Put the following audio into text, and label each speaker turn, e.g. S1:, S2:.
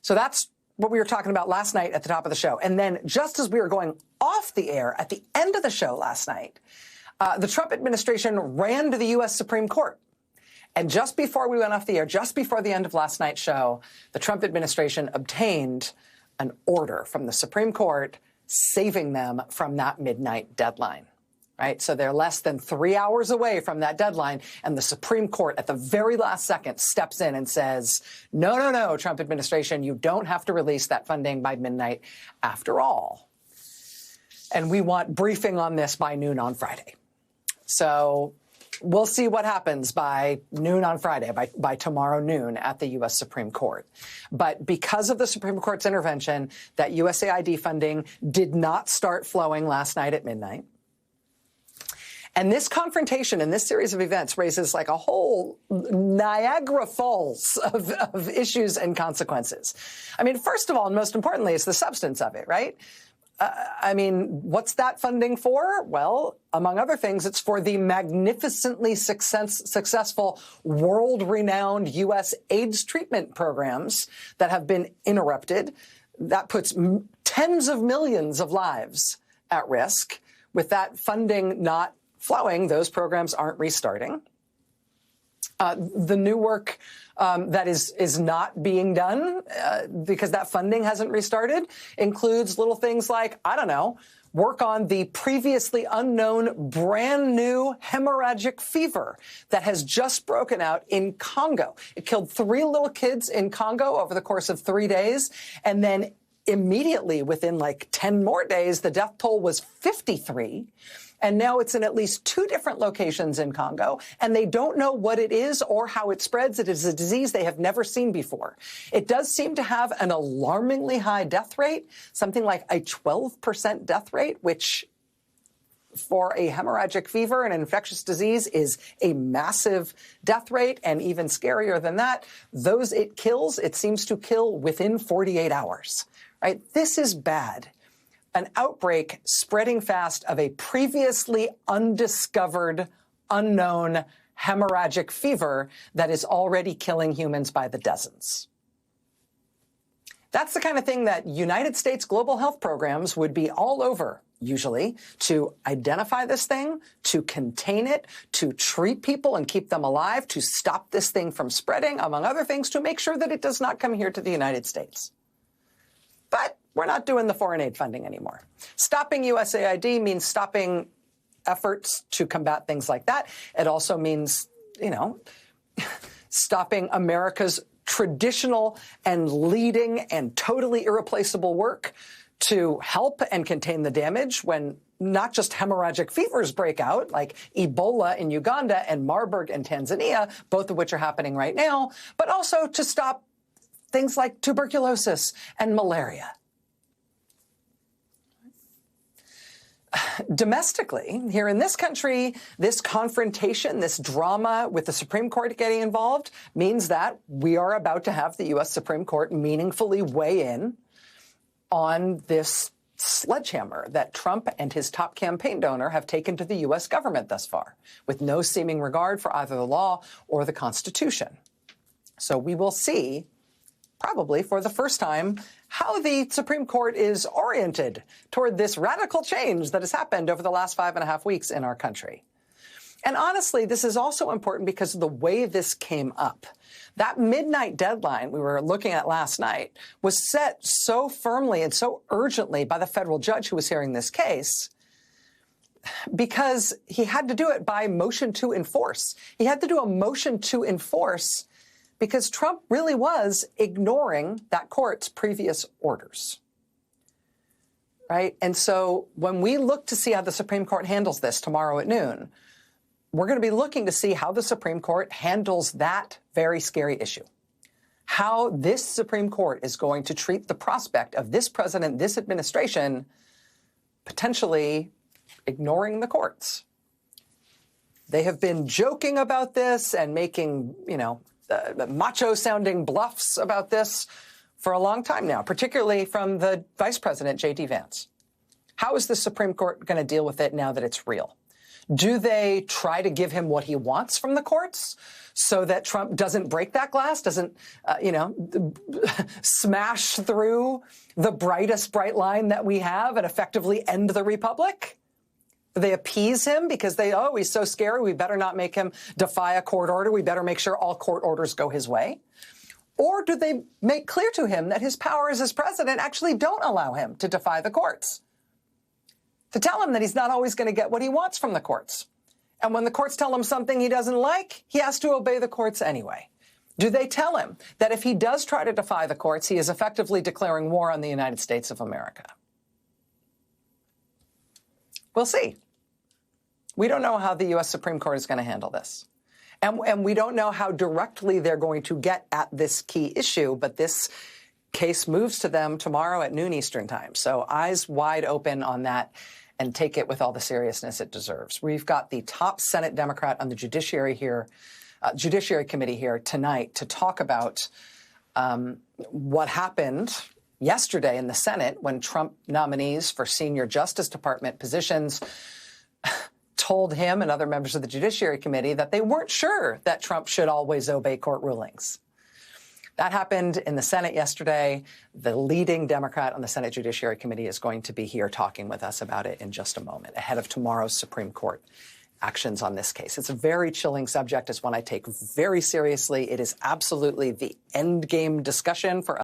S1: So that's what we were talking about last night at the top of the show. And then just as we were going off the air at the end of the show last night, the Trump administration ran to the U.S. Supreme Court. And just before we went off the air, just before the end of last night's show, the Trump administration obtained an order from the Supreme Court saving them from that midnight deadline. Right? So they're less than 3 hours away from that deadline. And the Supreme Court at the very last second steps in and says, no, no, no, Trump administration, you don't have to release that funding by midnight after all. And we want briefing on this by noon on Friday. So we'll see what happens by noon on Friday, by tomorrow noon at the U.S. Supreme Court. But because of the Supreme Court's intervention, that USAID funding did not start flowing last night at midnight. And this confrontation and this series of events raises like a whole Niagara Falls of issues and consequences. I mean, first of all, and most importantly, it's the substance of it, right? I mean, what's that funding for? Well, among other things, it's for the magnificently successful, world-renowned U.S. AIDS treatment programs that have been interrupted. That puts tens of millions of lives at risk. With that funding not flowing, those programs aren't restarting. The new work that is not being done because that funding hasn't restarted includes little things like, I don't know, work on the previously unknown brand new hemorrhagic fever that has just broken out in Congo. It killed 3 little kids in Congo over the course of 3 days. And then immediately within like 10 more days, the death toll was 53. And now it's in at least 2 different locations in Congo, and they don't know what it is or how it spreads. It is a disease they have never seen before. It does seem to have an alarmingly high death rate, something like a 12% death rate, which for a hemorrhagic fever, an infectious disease, is a massive death rate. And even scarier than that, those it kills, it seems to kill within 48 hours. Right? This is bad. An outbreak spreading fast of a previously undiscovered, unknown hemorrhagic fever that is already killing humans by the dozens. That's the kind of thing that United States global health programs would be all over, usually, to identify this thing, to contain it, to treat people and keep them alive, to stop this thing from spreading, among other things, to make sure that it does not come here to the United States. But we're not doing the foreign aid funding anymore. Stopping USAID means stopping efforts to combat things like that. It also means, stopping America's traditional and leading and totally irreplaceable work to help and contain the damage when not just hemorrhagic fevers break out, like Ebola in Uganda and Marburg in Tanzania, both of which are happening right now, but also to stop things like tuberculosis and malaria. Domestically, here in this country, this confrontation, this drama with the Supreme Court getting involved means that we are about to have the U.S. Supreme Court meaningfully weigh in on this sledgehammer that Trump and his top campaign donor have taken to the U.S. government thus far, with no seeming regard for either the law or the Constitution. So we will see, probably for the first time, how the Supreme Court is oriented toward this radical change that has happened over the last 5.5 weeks in our country. And honestly, this is also important because of the way this came up. That midnight deadline we were looking at last night was set so firmly and so urgently by the federal judge who was hearing this case because he had to do it by motion to enforce. He had to do a motion to enforce because Trump really was ignoring that court's previous orders, right? And so when we look to see how the Supreme Court handles this tomorrow at noon, we're going to be looking to see how the Supreme Court handles that very scary issue, how this Supreme Court is going to treat the prospect of this president, this administration, potentially ignoring the courts. They have been joking about this and making, macho-sounding bluffs about this for a long time now, particularly from the Vice President, J.D. Vance. How is the Supreme Court going to deal with it now that it's real? Do they try to give him what he wants from the courts so that Trump doesn't break that glass, doesn't, smash through the brightest bright line that we have and effectively end the republic? Do they appease him because he's so scary, we better not make him defy a court order, we better make sure all court orders go his way? Or do they make clear to him that his powers as president actually don't allow him to defy the courts? To tell him that he's not always going to get what he wants from the courts. And when the courts tell him something he doesn't like, he has to obey the courts anyway. Do they tell him that if he does try to defy the courts, he is effectively declaring war on the United States of America? We'll see. We don't know how the U.S. Supreme Court is going to handle this. And we don't know how directly they're going to get at this key issue, but this case moves to them tomorrow at noon Eastern time. So eyes wide open on that and take it with all the seriousness it deserves. We've got the top Senate Democrat on the Judiciary Committee here tonight to talk about what happened yesterday in the Senate when Trump nominees for senior Justice Department positions told him and other members of the Judiciary Committee that they weren't sure that Trump should always obey court rulings. That happened in the Senate yesterday. The leading Democrat on the Senate Judiciary Committee is going to be here talking with us about it in just a moment, ahead of tomorrow's Supreme Court actions on this case. It's a very chilling subject. It's one I take very seriously. It is absolutely the end game discussion for